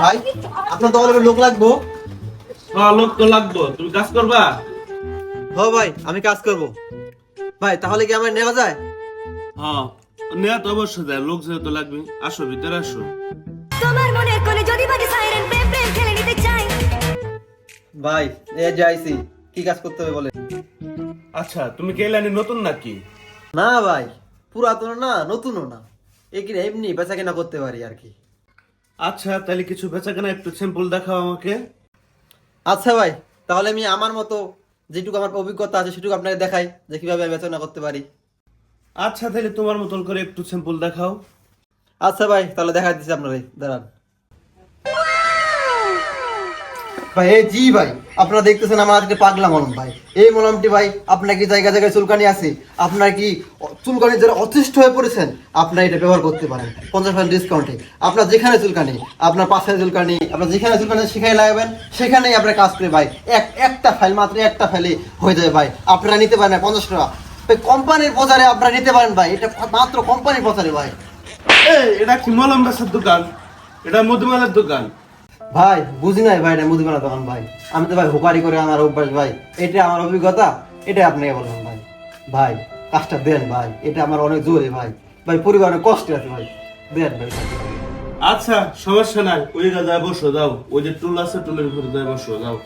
ভাই আপনার দলের লোক লাগবো? হ্যাঁ, লোক তো লাগবো। তুমি কাজ করবা? হ্যাঁ ভাই আমি কাজ করব। ভাই তাহলে কি আমার নেওয়া যায়? হ্যাঁ, নেয়া তো অবশ্যই যায়। লোক যেহেতু লাগবে, আসো ভিতরে আসো। তোমার মনের কোণে যদি বাজে সাইরেন, প্রেম প্রেম খেলে নিতে চাই। ভাই এই যাইছি, কি কাজ করতে হবে বলে? আচ্ছা, তুমি কে লাইনে নতুন নাকি? না ভাই, পুরাতন না নতুনও না, এমনি বেচা কেনা করতে পারি আর কি। আচ্ছা, তাহলে কিছু বেচাকেনা একটু স্যাম্পল দেখাও আমাকে। আচ্ছা ভাই, তাহলে আমি আমার মতো যেটুকু আমার অভিজ্ঞতা আছে সেটুকু আপনাকে দেখাই যে কিভাবে আমি বেচা কেনা করতে পারি। আচ্ছা, তাহলে তোমার মতন করে একটু স্যাম্পল দেখাও। আচ্ছা ভাই, তাহলে দেখা দিচ্ছি আপনারা, দাঁড়ান। ভাই এই জি ভাই, আপনারা দেখতেছেন আমার আজকে পাগলা মলম ভাই। এই মলমটি ভাই আপনার কি জায়গায় জায়গায় চুলকানি আছে, আপনার কি চুলকানি যারা অতিষ্ঠ হয়ে পড়েছেন, আপনারা এটা ব্যবহার করতে পারেন 50% ডিসকাউন্টে। আপনার যেখানে চুলকানি, আপনার পাশে চুলকানি, আপনার যেখানে চুলকানি সেখানে লাগাবেন, সেখানেই আপনার কাজ করে ভাই। একটা ফাইল, মাত্র একটা ফাইলে হয়ে যাবে ভাই। আপনারা নিতে পারেন 50 টাকা কোম্পানির বাজারে, আপনারা নিতে পারেন ভাই, এটা মাত্র কোম্পানির বাজারে ভাই। এটা কি মলম বেচার দোকান? এটা মধুমালার দোকান। ভাই বুঝি নাই ভাই, এটা মুদিখানা দোকান ভাই। আমি তো ভাই হুপারি করে আমার অভ্যাস ভাই, এটা আমার অভিজ্ঞতা, এটা আপনাকে বললাম ভাই। ভাই কাজটা দেন ভাই, এটা আমার অনেক জোরে ভাই। ভাই পরিবার অনেক কষ্টে আছে ভাই, দেন ভাই। আচ্ছা, সমস্যা নাই। ওই যায় বসো, যাও। ওই যে টুল আছে, টুলের উপরে যায় বসো, যাও।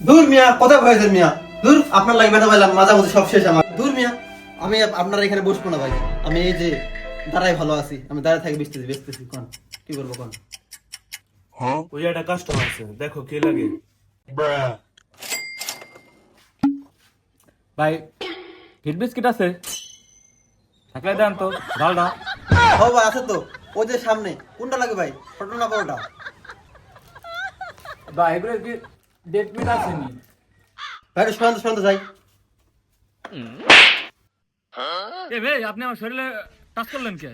দূর মিয়া, কোথায় ভয়েছেন মিয়া? দূর, আপনার লাগবে না ভাইলাম, মাঝামাঝি সব শেষ আমার। দূর মিয়া, আমি আপনার এখানে বসবো না ভাই। আমি এই যে দাঁড়াই ভালো আছি, আমি দাঁড়ায় থাকি বেচতেছি কোন কি করবো কোন? ওই একটা কাস্টমার আছে, দেখো কে লাগে। ভাই হিট বিস্কিট আছে থাকলে দেন তো ডালটা। ও ভাই আছে তো, ওই যে সামনে। কোনটা লাগে ভাই, ছোট না বড়টা? ভাই এগুলো কি ডেট মিট আছে নি? ভাই শোনাতে শোনাতে যাই। এ ভাই আপনি আমার শরীরে টাচ করলেন কে?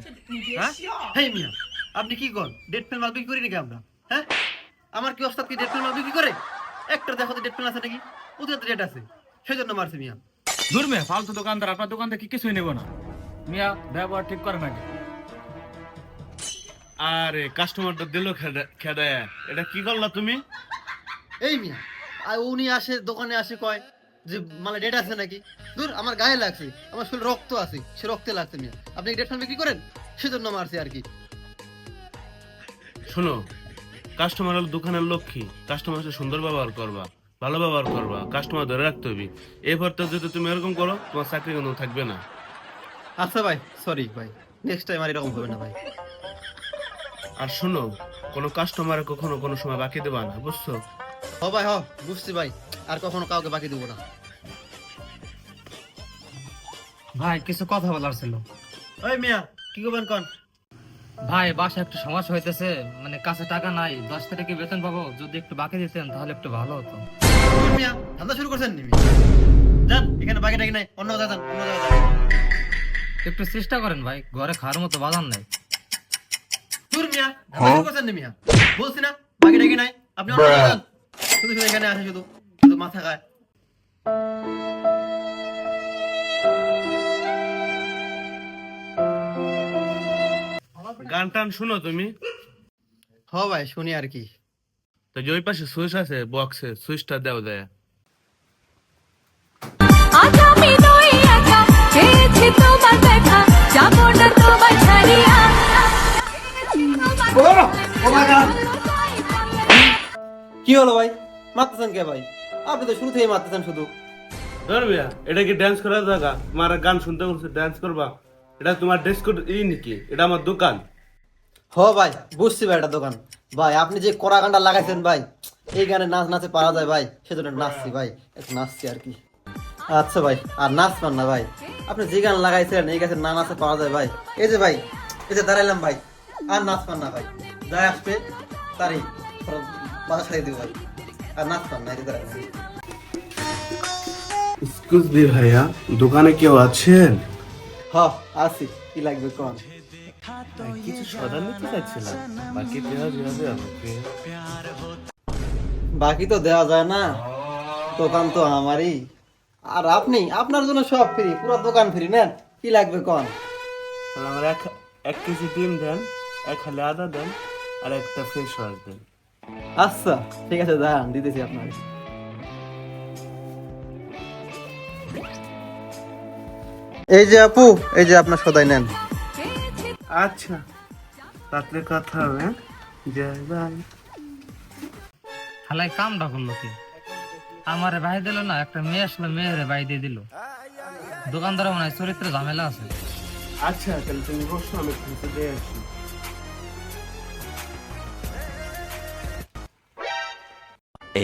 হ্যাঁ হেই মিয়া, আপনি কি করেন? ডেট পেন মাল বিক্রি করি নাকি আমরা? হ্যাঁ, আমার কি ওস্তাদ কি ডেট পেন মাল বিক্রি করে? একটা দেখো তো ডেট পেন আছে নাকি? ওদের ডেট আছে, সেই জন্য মারছে মিয়া। দূর মেয়ে ফালতু দোকানদার, আপনার দোকান থেকে কিছুই নেব না। মিয়া ব্যবহার ঠিক করে নাকি? আরে কাস্টমারটা দিল খেদায়। এটা কি করলা তুমি? এই মিয়া, আর উনি আসে দোকানে আসে কয় যে মানে ডেট আছে নাকি? দূর, আমার গায়ে লাগছে, আমার শরীরে রক্ত আছে, সে রক্তে লাগছে মিয়া। আপনি ডেট পেন বিক্রি করেন, সেজন্য মারছে আর কি। শোনো, কাস্টমার হলো দোকানের লক্ষ্মী। কাস্টমার সাথে সুন্দর ব্যবহার করবা, ভালো ব্যবহার করবা, কাস্টমার ধরে রাখতে হবে। এরপর তো যদি তুমি এরকম করো, তোমার চাকরি কিন্তু থাকবে না। আচ্ছা ভাই, সরি ভাই, নেক্সট টাইম আর এরকম হবে না ভাই। আর শোনো, কোনো কাস্টমার কখনো কোনো সময় বাকি দেবা না, বুঝছো? হ ভাই হ, বুঝছি ভাই, আর কখনো কাউকে বাকি দেবো না। ভাই কিছু কথা বলার ছিল। ওই মিয়া, কি করবেন কন? ভাই বাসায় একটু সমস্যা হইতেছে, মানে কাছে টাকা নাই, 10 তারিখে বেতন পাবো, যদি একটু বাকি দিতেন তাহলে একটু ভালো হতো। দূর মিয়া, ধান্দা শুরু করছেন নি মিয়া? যান, এখানে বাকি টাকি নাই, অন্য জায়গায় যান, অন্য জায়গায় যান। একটু চেষ্টা করেন ভাই, ঘরে খাওয়ার মতো বাজার নাই। দূর মিয়া, ধান্দা শুরু করছেন নি মিয়া? বলছি না বাকি টাকি নাই, আপনি অন্য জায়গায় যান। শুধু শুধু এখানে আসে, শুধু শুধু মাথা খায়। গান টান শুনো তুমি? হ ভাই, শুনি আর কি। তো যে ওই পাশে সুইচ আছে বক্সে, সুইচটা দেও দেয়। আজ আমি নই একা, চেয়েছি তোমার দেখা, যাবো না তোমার ছাড়িয়া। কি হলো ভাই, মারতেছেন কে ভাই? আপনি তো শুরু থেকে মারতেছেন শুধু। ধরবিয়া, এটা কি ড্যান্স করার জায়গা? তোমার গান শুনতে বলছে, ড্যান্স করবা? এটা তোমার ড্রেস কোড ই নাকি? এটা আমার দোকান। হ ভাই, বুঝছি ভাই, এটা দোকান। ভাই আপনি যে কড়া গানটা লাগাইছেন ভাই, এই গানে নাচ নাচে পারা যায় ভাই, সেজন্য নাচছি ভাই, একটু নাচছি আর কি। আচ্ছা ভাই, আর নাচ পান না ভাই? আপনি যে গান লাগাইছেন এই গাছে না নাচে পাওয়া যায় ভাই? এই যে ভাই, এই যে দাঁড়াইলাম ভাই, আর নাচ পান না ভাই। যাই আসবে তারই বাধা ছাড়িয়ে দিব ভাই, আর নাচ পান না, এই যে দাঁড়াইলাম। এক্সকিউজ মি ভাইয়া, দোকানে কেউ আছেন? হ আসি, কি লাগবে কোন? কিছু সদা নিতে চাইছিলাম, বাকি দেওয়া যাবে আমাকে? বাকি তো দেওয়া যায় না, দোকান তো আমারই। আর আপনি, আপনার জন্য সব ফ্রি, পুরো দোকান ফ্রি, নেন কি লাগবে কোন? আমার 1 কেজি ডিম দেন, 1 হালি আদা দেন, আর একটা ফ্রেশ ওয়াশ দেন। আচ্ছা ঠিক আছে, দাঁড়ান দিতেছি আপনার। এই যে আপু, এই যে আপনার সদাই নেন। আচ্ছা, রাত্রে কথা হবে। জয় ভাই। হালাই কামটা করলো কি? আমারে ভাই দিল না, একটা মেয়ে আসলো, মেয়েরে ভাই দিয়ে দিল। দোকানদার মনে হয় চরিত্র ঝামেলা আছে। আচ্ছা তাহলে তুমি বসো, আমি খেতে দিয়ে আসি।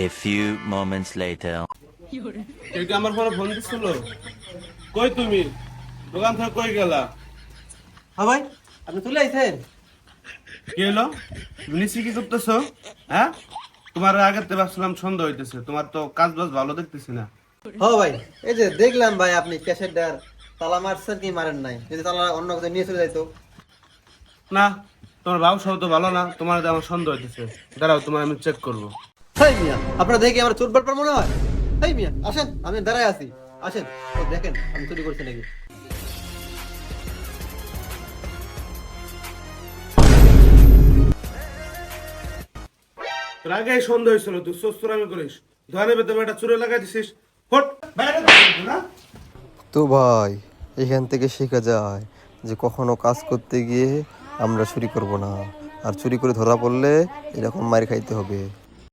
A few moments later. কেউ কি আমার ফোন দিছিল? কই তুমি? দোকান থেকে কই গেলা? হ্যাঁ ভাই, আপনি চলে আইছেন? কি হলো? তুমি নিচে কি করতেছো? হ্যাঁ, তোমার আগেতে ভাবছিলাম সন্ধ্যা হইতেছে, তোমার তো কাজ বাজ ভালো দেখতেছি না। হ্যাঁ ভাই, এই যে দেখলাম ভাই আপনি ক্যাশের ডার তালা মারছেন কি মারেন নাই, যদি তালা অন্য কোথাও নিয়ে চলে যাইতো। না, তোমার ব্যবসাও তো ভালো না, তোমার আমার সন্দেহ হইতেছে। দাঁড়াও, তোমার আমি চেক করবো। হেই মিয়া, আপনারা দেখে আমার চোর বাটপার মনে হয়? হেই মিয়া, আসেন, আমি দাঁড়ায় আছি, আসেন, ও দেখেন আমি চুরি করছি নাকি। তোর আগেই সন্দেহ হয়েছিল, তুই চোরামি করিস, ধরে বেতন একটা চুরে লাগাই দিছিস। ফট বাইরে বের না। তো ভাই, এখান থেকে শেখা যায় যে কখনো কাজ করতে গিয়ে আমরা চুরি করব না, আর চুরি করে ধরা পড়লে এরকম মার খাইতে হবে।